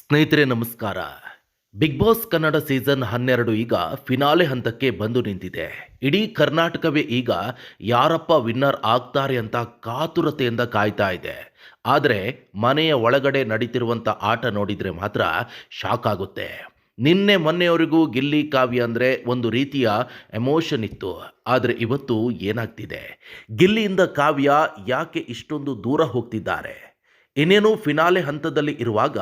ಸ್ನೇಹಿತರೆ ನಮಸ್ಕಾರ. Big boss Kannada season 12 ಈಗ ಫಿನಾಲೆ ಹಂತಕ್ಕೆ ಬಂದು ನಿಂತಿದೆ. ಇಡೀ ಕರ್ನಾಟಕವೇ ಈಗ ಯಾರಪ್ಪ ವಿನ್ನರ್ ಆಗ್ತಾರೆ ಅಂತ ಕಾತುರತೆಯಿಂದ ಕಾಯ್ತಾ ಇದೆ. ಆದರೆ ಮನೆಯ ಒಳಗಡೆ ನಡೀತಿರುವಂಥ ಆಟ ನೋಡಿದರೆ ಮಾತ್ರ ಶಾಕ್ ಆಗುತ್ತೆ. ನಿನ್ನೆ ಮೊನ್ನೆಯವರೆಗೂ ಗಿಲ್ಲಿ ಕಾವ್ಯ ಅಂದರೆ ಒಂದು ರೀತಿಯ ಎಮೋಷನ್ ಇತ್ತು. ಆದರೆ ಇವತ್ತು ಏನಾಗ್ತಿದೆ? ಗಿಲ್ಲಿಯಿಂದ ಕಾವ್ಯ ಯಾಕೆ ಇಷ್ಟೊಂದು ದೂರ ಹೋಗ್ತಿದ್ದಾರೆ? ಇನ್ನೇನು ಫಿನಾಲೆ ಹಂತದಲ್ಲಿ ಇರುವಾಗ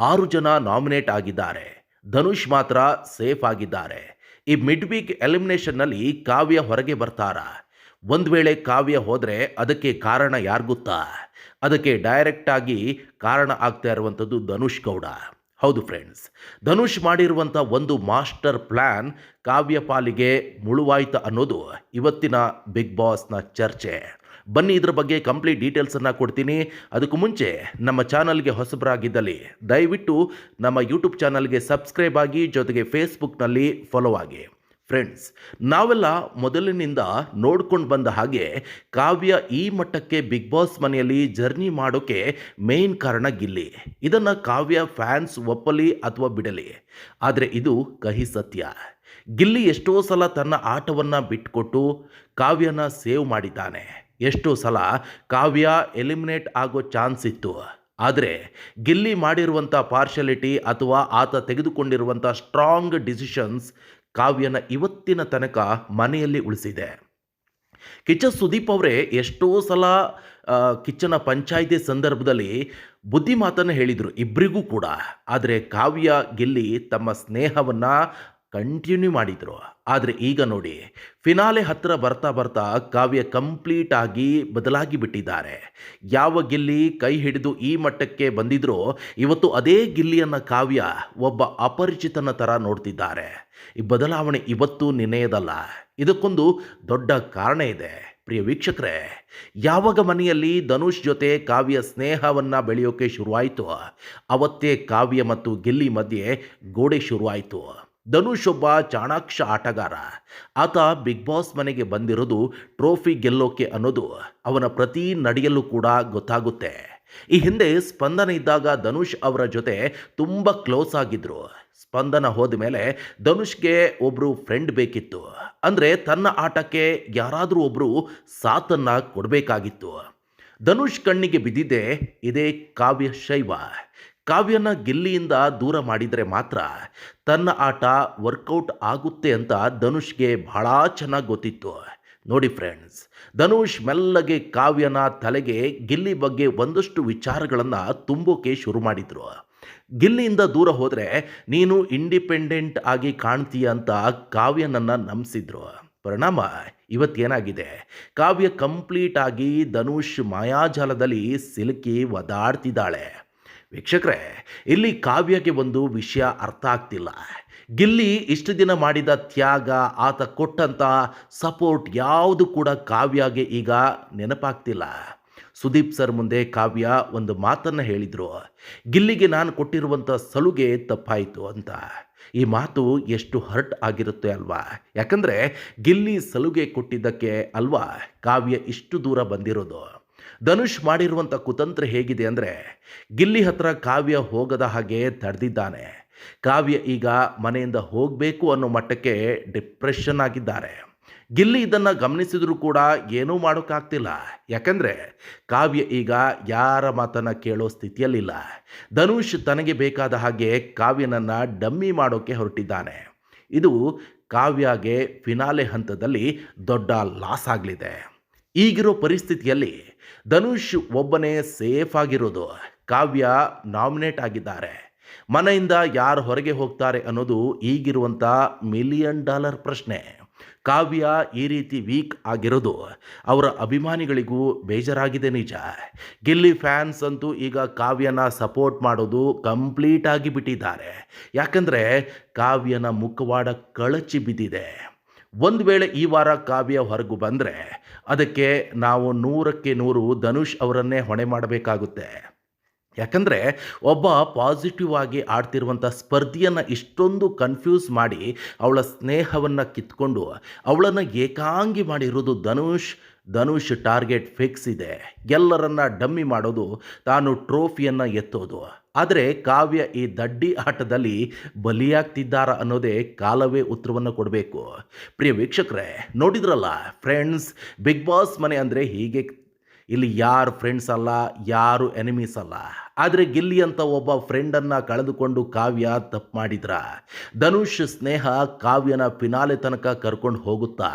6 ಜನ ನಾಮಿನೇಟ್ ಆಗಿದ್ದಾರೆ. ಧನುಷ್ ಮಾತ್ರ ಸೇಫ್ ಆಗಿದ್ದಾರೆ. ಈ ಮಿಡ್ ವೀಕ್ ಎಲಿಮಿನೇಷನ್ನಲ್ಲಿ ಕಾವ್ಯ ಹೊರಗೆ ಬರ್ತಾರಾ? ಒಂದು ವೇಳೆ ಕಾವ್ಯ ಹೋದರೆ ಅದಕ್ಕೆ ಕಾರಣ ಯಾರು ಗೊತ್ತಾ? ಅದಕ್ಕೆ ಡೈರೆಕ್ಟ್ ಆಗಿ ಕಾರಣ ಆಗ್ತಾ ಇರುವಂಥದ್ದು ಧನುಷ್ ಗೌಡ. ಹೌದು ಫ್ರೆಂಡ್ಸ್, ಧನುಷ್ ಮಾಡಿರುವಂಥ ಒಂದು ಮಾಸ್ಟರ್ ಪ್ಲ್ಯಾನ್ ಕಾವ್ಯ ಪಾಲಿಗೆ ಮುಳುವಾಯ್ತು ಅನ್ನೋದು ಇವತ್ತಿನ ಬಿಗ್ ಬಾಸ್ನ ಚರ್ಚೆ. ಬನ್ನಿ ಇದರ ಬಗ್ಗೆ ಕಂಪ್ಲೀಟ್ ಡೀಟೇಲ್ಸನ್ನು ಕೊಡ್ತೀನಿ. ಅದಕ್ಕೂ ಮುಂಚೆ ನಮ್ಮ ಚಾನಲ್ಗೆ ಹೊಸಬರಾಗಿದ್ದಲ್ಲಿ ದಯವಿಟ್ಟು ನಮ್ಮ ಯೂಟ್ಯೂಬ್ ಚಾನಲ್ಗೆ ಸಬ್ಸ್ಕ್ರೈಬ್ ಆಗಿ, ಜೊತೆಗೆ ಫೇಸ್ಬುಕ್ನಲ್ಲಿ ಫಾಲೋ ಆಗಿ. ಫ್ರೆಂಡ್ಸ್, ನಾವೆಲ್ಲ ಮೊದಲಿನಿಂದ ನೋಡ್ಕೊಂಡು ಬಂದ ಹಾಗೆ ಕಾವ್ಯ ಈ ಮಟ್ಟಕ್ಕೆ ಬಿಗ್ ಬಾಸ್ ಮನೆಯಲ್ಲಿ ಜರ್ನಿ ಮಾಡೋಕ್ಕೆ ಮೇನ್ ಕಾರಣ ಗಿಲ್ಲಿ. ಇದನ್ನು ಕಾವ್ಯ ಫ್ಯಾನ್ಸ್ ಒಪ್ಪಲಿ ಅಥವಾ ಬಿಡಲಿ, ಆದರೆ ಇದು ಕಹಿ ಸತ್ಯ. ಗಿಲ್ಲಿ ಎಷ್ಟೋ ಸಲ ತನ್ನ ಆಟವನ್ನು ಬಿಟ್ಟುಕೊಟ್ಟು ಕಾವ್ಯನ ಸೇವ್ ಮಾಡಿದ್ದಾನೆ. ಎಷ್ಟೋ ಸಲ ಕಾವ್ಯ ಎಲಿಮಿನೇಟ್ ಆಗೋ ಚಾನ್ಸ್ ಇತ್ತು. ಆದರೆ ಗಿಲ್ಲಿ ಮಾಡಿರುವಂಥ ಪಾರ್ಶಲಿಟಿ ಅಥವಾ ಆತ ತೆಗೆದುಕೊಂಡಿರುವಂಥ ಸ್ಟ್ರಾಂಗ್ ಡಿಸಿಷನ್ಸ್ ಕಾವ್ಯನ ಇವತ್ತಿನ ತನಕ ಮನೆಯಲ್ಲಿ ಉಳಿಸಿದೆ. ಕಿಚ್ಚ ಸುದೀಪ್ ಅವರೇ ಎಷ್ಟೋ ಸಲ ಕಿಚ್ಚನ ಪಂಚಾಯಿತಿ ಸಂದರ್ಭದಲ್ಲಿ ಬುದ್ಧಿ ಮಾತನ್ನು ಹೇಳಿದರು ಇಬ್ಬರಿಗೂ ಕೂಡ. ಆದರೆ ಕಾವ್ಯ ಗಿಲ್ಲಿ ತಮ್ಮ ಸ್ನೇಹವನ್ನು ಕಂಟಿನ್ಯೂ ಮಾಡಿದರು. ಆದರೆ ಈಗ ನೋಡಿ, ಫಿನಾಲೆ ಹತ್ತಿರ ಬರ್ತಾ ಬರ್ತಾ ಕಾವ್ಯ ಕಂಪ್ಲೀಟ್ ಆಗಿ ಬದಲಾಗಿ ಬಿಟ್ಟಿದ್ದಾರೆ. ಯಾವ ಗಿಲ್ಲಿ ಕೈ ಹಿಡಿದು ಈ ಮಟ್ಟಕ್ಕೆ ಬಂದಿದ್ರೋ ಇವತ್ತು ಅದೇ ಗಿಲ್ಲಿಯನ್ನು ಕಾವ್ಯ ಒಬ್ಬ ಅಪರಿಚಿತನ ಥರ ನೋಡ್ತಿದ್ದಾರೆ. ಈ ಬದಲಾವಣೆ ಇವತ್ತು ನಿನ್ನೆಯದಲ್ಲ, ಇದಕ್ಕೊಂದು ದೊಡ್ಡ ಕಾರಣ ಇದೆ. ಪ್ರಿಯ ವೀಕ್ಷಕರೇ, ಯಾವಾಗ ಮನೆಯಲ್ಲಿ ಧನುಷ್ ಜೊತೆ ಕಾವ್ಯ ಸ್ನೇಹವನ್ನು ಬೆಳೆಯೋಕೆ ಶುರುವಾಯಿತು, ಅವತ್ತೇ ಕಾವ್ಯ ಮತ್ತು ಗಿಲ್ಲಿ ಮಧ್ಯೆ ಗೋಡೆ ಶುರುವಾಯಿತು. ಧನುಷ್ ಒಬ್ಬ ಚಾಣಾಕ್ಷ ಆಟಗಾರ. ಆತ ಬಿಗ್ ಬಾಸ್ ಮನೆಗೆ ಬಂದಿರೋದು ಟ್ರೋಫಿ ಗೆಲ್ಲೋಕೆ ಅನ್ನೋದು ಅವನ ಪ್ರತಿ ನಡೆಯಲ್ಲೂ ಕೂಡ ಗೊತ್ತಾಗುತ್ತೆ. ಈ ಹಿಂದೆ ಸ್ಪಂದನ ಇದ್ದಾಗ ಧನುಷ್ ಅವರ ಜೊತೆ ತುಂಬ ಕ್ಲೋಸ್ ಆಗಿದ್ರು. ಸ್ಪಂದನ ಹೋದ ಮೇಲೆ ಧನುಷ್ಗೆ ಒಬ್ಬರು ಫ್ರೆಂಡ್ ಬೇಕಿತ್ತು. ಅಂದರೆ ತನ್ನ ಆಟಕ್ಕೆ ಯಾರಾದರೂ ಒಬ್ಬರು ಸಾಥನ್ನು ಕೊಡಬೇಕಾಗಿತ್ತು. ಧನುಷ್ ಕಣ್ಣಿಗೆ ಬಿದ್ದಿದ್ದೆ ಇದೇ ಕಾವ್ಯ ಶೈವ. ಕಾವ್ಯನ ಗಿಲ್ಲಿಯಿಂದ ದೂರ ಮಾಡಿದರೆ ಮಾತ್ರ ತನ್ನ ಆಟ ವರ್ಕೌಟ್ ಆಗುತ್ತೆ ಅಂತ ಧನುಷ್ಗೆ ಬಹಳ ಚೆನ್ನಾಗಿ ಗೊತ್ತಿತ್ತು. ನೋಡಿ ಫ್ರೆಂಡ್ಸ್, ಧನುಷ್ ಮೆಲ್ಲಗೆ ಕಾವ್ಯನ ತಲೆಗೆ ಗಿಲ್ಲಿ ಬಗ್ಗೆ ಒಂದಷ್ಟು ವಿಚಾರಗಳನ್ನು ತುಂಬೋಕೆ ಶುರು ಮಾಡಿದರು. ಗಿಲ್ಲಿಯಿಂದ ದೂರ ಹೋದರೆ ನೀನು ಇಂಡಿಪೆಂಡೆಂಟ್ ಆಗಿ ಕಾಣ್ತೀಯ ಅಂತ ಕಾವ್ಯನನ್ನು ನಂಬಿಸಿದ್ರು. ಪರಿಣಾಮ ಇವತ್ತೇನಾಗಿದೆ? ಕಾವ್ಯ ಕಂಪ್ಲೀಟ್ ಆಗಿ ಧನುಷ್ ಮಾಯಾಜಾಲದಲ್ಲಿ ಸಿಲುಕಿ ಒದಾಡ್ತಿದ್ದಾಳೆ. ವೀಕ್ಷಕರೇ, ಇಲ್ಲಿ ಕಾವ್ಯಗೆ ಒಂದು ವಿಷಯ ಅರ್ಥ ಆಗ್ತಿಲ್ಲ. ಗಿಲ್ಲಿ ಇಷ್ಟು ದಿನ ಮಾಡಿದ ತ್ಯಾಗ, ಆತ ಕೊಟ್ಟಂಥ ಸಪೋರ್ಟ್ ಯಾವುದು ಕೂಡ ಕಾವ್ಯಗೆ ಈಗ ನೆನಪಾಗ್ತಿಲ್ಲ. ಸುದೀಪ್ ಸರ್ ಮುಂದೆ ಕಾವ್ಯ ಒಂದು ಮಾತನ್ನು ಹೇಳಿದರು, ಗಿಲ್ಲಿಗೆ ನಾನು ಕೊಟ್ಟಿರುವಂಥ ಸಲುಗೆ ತಪ್ಪಾಯಿತು ಅಂತ. ಈ ಮಾತು ಎಷ್ಟು ಹರ್ಟ್ ಆಗಿರುತ್ತೆ ಅಲ್ವಾ? ಯಾಕಂದರೆ ಗಿಲ್ಲಿ ಸಲುಗೆ ಕೊಟ್ಟಿದ್ದಕ್ಕೆ ಅಲ್ವಾ ಕಾವ್ಯ ಇಷ್ಟು ದೂರ ಬಂದಿರೋದು. ಧನುಷ್ ಮಾಡಿರುವಂಥ ಕುತಂತ್ರ ಹೇಗಿದೆ ಅಂದರೆ, ಗಿಲ್ಲಿ ಹತ್ರ ಕಾವ್ಯ ಹೋಗದ ಹಾಗೆ ತಡೆದಿದ್ದಾನೆ. ಕಾವ್ಯ ಈಗ ಮನೆಯಿಂದ ಹೋಗಬೇಕು ಅನ್ನೋ ಮಟ್ಟಕ್ಕೆ ಡಿಪ್ರೆಷನ್ ಆಗಿದ್ದಾರೆ. ಗಿಲ್ಲಿ ಇದನ್ನು ಗಮನಿಸಿದರೂ ಕೂಡ ಏನೂ ಮಾಡೋಕ್ಕಾಗ್ತಿಲ್ಲ. ಯಾಕಂದರೆ ಕಾವ್ಯ ಈಗ ಯಾರ ಮಾತನ್ನು ಕೇಳೋ ಸ್ಥಿತಿಯಲ್ಲಿಲ್ಲ. ಧನುಷ್ ತನಗೆ ಬೇಕಾದ ಹಾಗೆ ಕಾವ್ಯನನ್ನು ಡಮ್ಮಿ ಮಾಡೋಕ್ಕೆ ಹೊರಟಿದ್ದಾನೆ. ಇದು ಕಾವ್ಯಗೆ ಫಿನಾಲೆ ಹಂತದಲ್ಲಿ ದೊಡ್ಡ ಲಾಸ್ ಆಗಲಿದೆ. ಈಗಿರೋ ಪರಿಸ್ಥಿತಿಯಲ್ಲಿ ಧನುಷ್ ಒಬ್ಬನೇ ಸೇಫ್ ಆಗಿರೋದು. ಕಾವ್ಯ ನಾಮಿನೇಟ್ ಆಗಿದ್ದಾರೆ. ಮನೆಯಿಂದ ಯಾರು ಹೊರಗೆ ಹೋಗ್ತಾರೆ ಅನ್ನೋದು ಈಗಿರುವಂಥ $1,000,000 ಪ್ರಶ್ನೆ. ಕಾವ್ಯ ಈ ರೀತಿ ವೀಕ್ ಆಗಿರೋದು ಅವರ ಅಭಿಮಾನಿಗಳಿಗೂ ಬೇಜಾರಾಗಿದೆ ನಿಜ. ಗಿಲ್ಲಿ ಫ್ಯಾನ್ಸ್ ಅಂತೂ ಈಗ ಕಾವ್ಯನ ಸಪೋರ್ಟ್ ಮಾಡೋದು ಕಂಪ್ಲೀಟ್ ಆಗಿ ಬಿಟ್ಟಿದ್ದಾರೆ. ಯಾಕಂದರೆ ಕಾವ್ಯನ ಮುಖವಾಡ ಕಳಚಿ ಬಿದ್ದಿದೆ. ಒಂದು ವೇಳೆ ಈ ವಾರ ಕಾವ್ಯ ಹೊರಗು ಬಂದರೆ ಅದಕ್ಕೆ ನಾವು 100ಕ್ಕೆ 100 ಧನುಷ್ ಅವರನ್ನೇ ಹೊಣೆ ಮಾಡಬೇಕಾಗುತ್ತೆ. ಯಾಕಂದರೆ ಒಬ್ಬ ಪಾಸಿಟಿವ್ ಆಗಿ ಆಡ್ತಿರುವಂಥ ಸ್ಪರ್ಧಿಯನ್ನು ಇಷ್ಟೊಂದು ಕನ್ಫ್ಯೂಸ್ ಮಾಡಿ ಅವಳ ಸ್ನೇಹವನ್ನು ಕಿತ್ಕೊಂಡು ಅವಳನ್ನು ಏಕಾಂಗಿ ಮಾಡಿರೋದು ಧನುಷ್ ಟಾರ್ಗೆಟ್ ಫಿಕ್ಸ್ ಇದೆ. ಎಲ್ಲರನ್ನ ಡಮ್ಮಿ ಮಾಡೋದು, ತಾನು ಟ್ರೋಫಿಯನ್ನು ಎತ್ತೋದು. ಆದರೆ ಕಾವ್ಯ ಈ ದಡ್ಡಿ ಆಟದಲ್ಲಿ ಬಲಿಯಾಗ್ತಿದ್ದಾರಾ ಅನ್ನೋದೇ ಕಾಲವೇ ಉತ್ತರವನ್ನು ಕೊಡಬೇಕು. ಪ್ರಿಯ ವೀಕ್ಷಕರೇ, ನೋಡಿದ್ರಲ್ಲ ಫ್ರೆಂಡ್ಸ್, ಬಿಗ್ ಬಾಸ್ ಮನೆ ಅಂದರೆ ಹೀಗೆ. ಇಲ್ಲಿ ಯಾರು ಫ್ರೆಂಡ್ಸ್ ಅಲ್ಲ, ಯಾರು ಎನಿಮೀಸ್ ಅಲ್ಲ. ಆದರೆ ಗಿಲ್ಲಿ ಅಂತ ಒಬ್ಬ ಫ್ರೆಂಡನ್ನು ಕಳೆದುಕೊಂಡು ಕಾವ್ಯ ತಪ್ಪು ಮಾಡಿದ್ರ. ಧನುಷ್ ಸ್ನೇಹ ಕಾವ್ಯನ ಫಿನಾಲೆ ತನಕ ಕರ್ಕೊಂಡು ಹೋಗುತ್ತಾ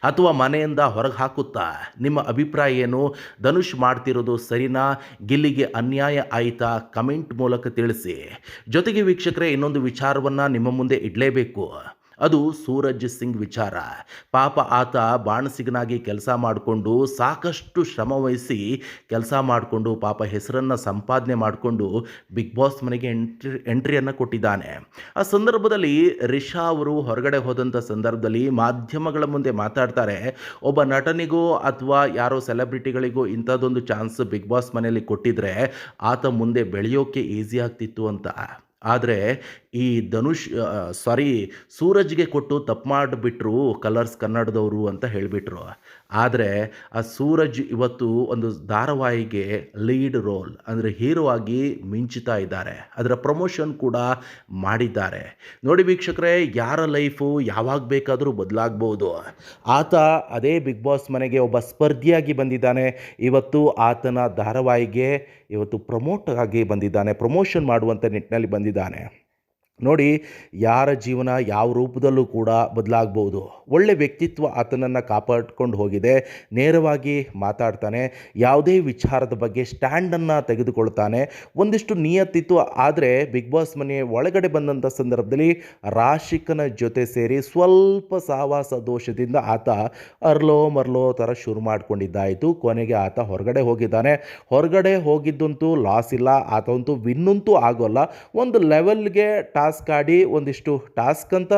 ಅಥವಾ ಮನೆಯಿಂದ ಹೊರಗೆ ಹಾಕುತ್ತಾ? ನಿಮ್ಮ ಅಭಿಪ್ರಾಯ ಏನು? ಧನುಷ್ ಮಾಡ್ತಿರೋದು ಸರಿನಾ? ಗಿಲ್ಲಿಗೆ ಅನ್ಯಾಯ ಆಯಿತಾ? ಕಮೆಂಟ್ ಮೂಲಕ ತಿಳಿಸಿ. ಜೊತೆಗೆ ವೀಕ್ಷಕರೇ, ಇನ್ನೊಂದು ವಿಚಾರವನ್ನು ನಿಮ್ಮ ಮುಂದೆ ಇಡಲೇಬೇಕು. ಅದು ಸೂರಜ್ ಸಿಂಗ್ ವಿಚಾರ. ಪಾಪ ಆತ ಬಾಣಸಿಗನಾಗಿ ಕೆಲಸ ಮಾಡಿಕೊಂಡು, ಸಾಕಷ್ಟು ಶ್ರಮವಹಿಸಿ ಕೆಲಸ ಮಾಡಿಕೊಂಡು, ಪಾಪ ಹೆಸರನ್ನು ಸಂಪಾದನೆ ಮಾಡಿಕೊಂಡು ಬಿಗ್ ಬಾಸ್ ಮನೆಗೆ ಎಂಟ್ರಿಯನ್ನು ಕೊಟ್ಟಿದ್ದಾನೆ. ಆ ಸಂದರ್ಭದಲ್ಲಿ ರಿಷಾ ಅವರು ಹೊರಗಡೆ ಹೋದಂಥ ಸಂದರ್ಭದಲ್ಲಿ ಮಾಧ್ಯಮಗಳ ಮುಂದೆ ಮಾತಾಡ್ತಾರೆ, ಒಬ್ಬ ನಟನಿಗೋ ಅಥವಾ ಯಾರೋ ಸೆಲೆಬ್ರಿಟಿಗಳಿಗೋ ಇಂಥದ್ದೊಂದು ಚಾನ್ಸ್ ಬಿಗ್ ಬಾಸ್ ಮನೆಯಲ್ಲಿ ಕೊಟ್ಟಿದ್ರೆ ಆತ ಮುಂದೆ ಬೆಳೆಯೋಕ್ಕೆ ಈಸಿ ಆಗ್ತಿತ್ತು ಅಂತ. ಆದರೆ ಈ ಸೂರಜ್ಗೆ ಕೊಟ್ಟು ತಪ್ಪು ಮಾಡಿಬಿಟ್ರು ಕಲರ್ಸ್ ಕನ್ನಡದವರು ಅಂತ ಹೇಳಿಬಿಟ್ರು. ಆದರೆ ಆ ಸೂರಜ್ ಇವತ್ತು ಒಂದು ಧಾರಾವಾಹಿಗೆ ಲೀಡ್ ರೋಲ್ ಅಂದರೆ ಹೀರೋ ಆಗಿ ಮಿಂಚುತ್ತಾ ಇದ್ದಾರೆ. ಅದರ ಪ್ರಮೋಷನ್ ಕೂಡ ಮಾಡಿದ್ದಾರೆ. ನೋಡಿ ವೀಕ್ಷಕರೇ, ಯಾರ ಲೈಫು ಯಾವಾಗ ಬೇಕಾದರೂ ಬದಲಾಗ್ಬೋದು. ಆತ ಅದೇ ಬಿಗ್ ಬಾಸ್ ಮನೆಗೆ ಒಬ್ಬ ಸ್ಪರ್ಧಿಯಾಗಿ ಬಂದಿದ್ದಾನೆ. ಇವತ್ತು ಆತನ ಧಾರಾವಾಹಿಗೆ ಇವತ್ತು ಪ್ರಮೋಟ್ ಆಗಿ ಬಂದಿದ್ದಾನೆ, ಪ್ರಮೋಷನ್ ಮಾಡುವಂಥ ನಿಟ್ಟಿನಲ್ಲಿ ಬಂದಿದ್ದಾನೆ. ನೋಡಿ, ಯಾರ ಜೀವನ ಯಾವ ರೂಪದಲ್ಲೂ ಕೂಡ ಬದಲಾಗ್ಬೋದು. ಒಳ್ಳೆ ವ್ಯಕ್ತಿತ್ವ ಆತನನ್ನು ಕಾಪಾಡ್ಕೊಂಡು ಹೋಗಿದೆ. ನೇರವಾಗಿ ಮಾತಾಡ್ತಾನೆ, ಯಾವುದೇ ವಿಚಾರದ ಬಗ್ಗೆ ಸ್ಟ್ಯಾಂಡನ್ನು ತೆಗೆದುಕೊಳ್ತಾನೆ. ಒಂದಿಷ್ಟು ನಿಯತ್ತಿತ್ತು. ಆದರೆ ಬಿಗ್ ಬಾಸ್ ಮನೆ ಒಳಗಡೆ ಬಂದಂಥ ಸಂದರ್ಭದಲ್ಲಿ ರಾಶಿಕನ ಜೊತೆ ಸೇರಿ ಸ್ವಲ್ಪ ಸಹವಾಸ ದೋಷದಿಂದ ಆತ ಅರ್ಲೋ ಮರ್ಲೋ ಥರ ಶುರು ಮಾಡಿಕೊಂಡಿದ್ದಾಯಿತು. ಕೊನೆಗೆ ಆತ ಹೊರಗಡೆ ಹೋಗಿದ್ದಾನೆ. ಹೊರಗಡೆ ಹೋಗಿದ್ದಂತೂ ಲಾಸ್ ಇಲ್ಲ, ಆತಂತೂ ವಿನ್ನಂತೂ ಆಗೋಲ್ಲ. ಒಂದು ಲೆವೆಲ್ಗೆ ಟಾಸ್ಕ್ ಆಡಿ ಒಂದಿಷ್ಟು ಟಾಸ್ಕ್ ಅಂತ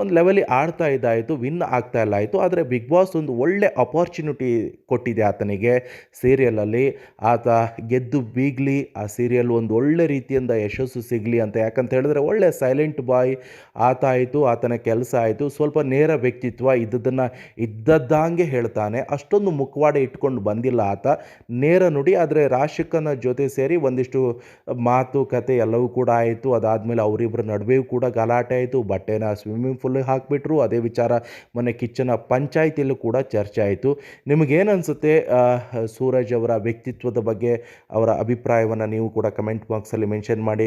ಒಂದು ಲೆವೆಲಿಗೆ ಆಡ್ತಾ ಇದ್ದಾಯಿತು, ವಿನ್ ಆಗ್ತಾ ಇಲ್ಲ ಆಯಿತು. ಆದರೆ ಬಿಗ್ ಬಾಸ್ ಒಂದು ಒಳ್ಳೆ ಅಪಾರ್ಚುನಿಟಿ ಕೊಟ್ಟಿದೆ ಆತನಿಗೆ ಸೀರಿಯಲಲ್ಲಿ. ಆತ ಗೆದ್ದು ಬೀಗಲಿ, ಆ ಸೀರಿಯಲ್ ಒಂದು ಒಳ್ಳೆ ರೀತಿಯಿಂದ ಯಶಸ್ಸು ಸಿಗಲಿ ಅಂತ. ಯಾಕಂತ ಹೇಳಿದ್ರೆ ಒಳ್ಳೆ ಸೈಲೆಂಟ್ ಬಾಯ್ ಆತ ಆಯಿತು, ಆತನ ಕೆಲಸ ಆಯಿತು. ಸ್ವಲ್ಪ ನೇರ ವ್ಯಕ್ತಿತ್ವ, ಇದ್ದದನ್ನು ಇದ್ದದ್ದಂಗೆ ಹೇಳ್ತಾನೆ. ಅಷ್ಟೊಂದು ಮುಖವಾಡ ಇಟ್ಕೊಂಡು ಬಂದಿಲ್ಲ ಆತ, ನೇರ ನುಡಿ. ಆದರೆ ರಾಶಿಕನ ಜೊತೆ ಸೇರಿ ಒಂದಿಷ್ಟು ಮಾತುಕತೆ ಎಲ್ಲವೂ ಕೂಡ ಆಯಿತು. ಅದಾದಮೇಲೆ ಅವರಿಬ್ಬರ ನಡುವೆಯೂ ಕೂಡ ಗಲಾಟೆ ಆಯಿತು. ಬಟ್ಟೆನ ಸ್ವಿಮ್ಮಿಂಗ್ ಪೂಲಿಗೆ ಹಾಕಿಬಿಟ್ರು. ಅದೇ ವಿಚಾರ ಮೊನ್ನೆ ಕಿಚ್ಚನ ಪಂಚಾಯಿತಿಯಲ್ಲೂ ಕೂಡ ಚರ್ಚೆ ಆಯಿತು. ನಿಮಗೇನು ಅನಿಸುತ್ತೆ ಸೂರಜ್ ಅವರ ವ್ಯಕ್ತಿತ್ವದ ಬಗ್ಗೆ? ಅವರ ಅಭಿಪ್ರಾಯವನ್ನು ನೀವು ಕೂಡ ಕಮೆಂಟ್ ಬಾಕ್ಸಲ್ಲಿ ಮೆನ್ಷನ್ ಮಾಡಿ.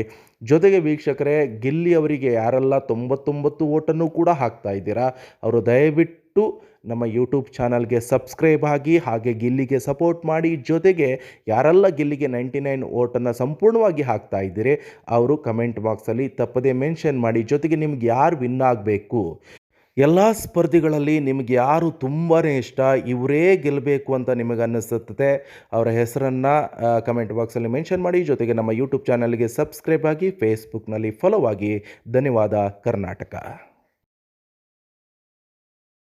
ಜೊತೆಗೆ ವೀಕ್ಷಕರೇ, ಗಿಲ್ಲಿ ಅವರಿಗೆ ಯಾರೆಲ್ಲ 99 ಓಟನ್ನು ಕೂಡ ಹಾಕ್ತಾ ಇದ್ದೀರಾ, ಅವರು ದಯವಿಟ್ಟು ನಮ್ಮ ಯೂಟ್ಯೂಬ್ ಚಾನಲ್ಗೆ ಸಬ್ಸ್ಕ್ರೈಬ್ ಆಗಿ, ಹಾಗೆ ಗಿಲ್ಲಿಗೆ ಸಪೋರ್ಟ್ ಮಾಡಿ. ಜೊತೆಗೆ ಯಾರೆಲ್ಲ ಗಿಲ್ಲಿಗೆ 99 ಓಟನ್ನು ಸಂಪೂರ್ಣವಾಗಿ ಹಾಕ್ತಾ ಇದ್ದೀರಿ ಅವರು ಕಮೆಂಟ್ ಬಾಕ್ಸಲ್ಲಿ ತಪ್ಪದೇ ಮೆನ್ಷನ್ ಮಾಡಿ. ಜೊತೆಗೆ ನಿಮ್ಗೆ ಯಾರು ವಿನ್ ಆಗಬೇಕು, ಎಲ್ಲ ಸ್ಪರ್ಧಿಗಳಲ್ಲಿ ನಿಮಗೆ ಯಾರು ತುಂಬಾ ಇಷ್ಟ, ಇವರೇ ಗೆಲ್ಲಬೇಕು ಅಂತ ನಿಮಗೆ ಅನ್ನಿಸುತ್ತೆ, ಅವರ ಹೆಸರನ್ನು ಕಮೆಂಟ್ ಬಾಕ್ಸಲ್ಲಿ ಮೆನ್ಷನ್ ಮಾಡಿ. ಜೊತೆಗೆ ನಮ್ಮ ಯೂಟ್ಯೂಬ್ ಚಾನಲ್ಗೆ ಸಬ್ಸ್ಕ್ರೈಬ್ ಆಗಿ, ಫೇಸ್ಬುಕ್ನಲ್ಲಿ ಫಾಲೋ ಆಗಿ. ಧನ್ಯವಾದ ಕರ್ನಾಟಕ.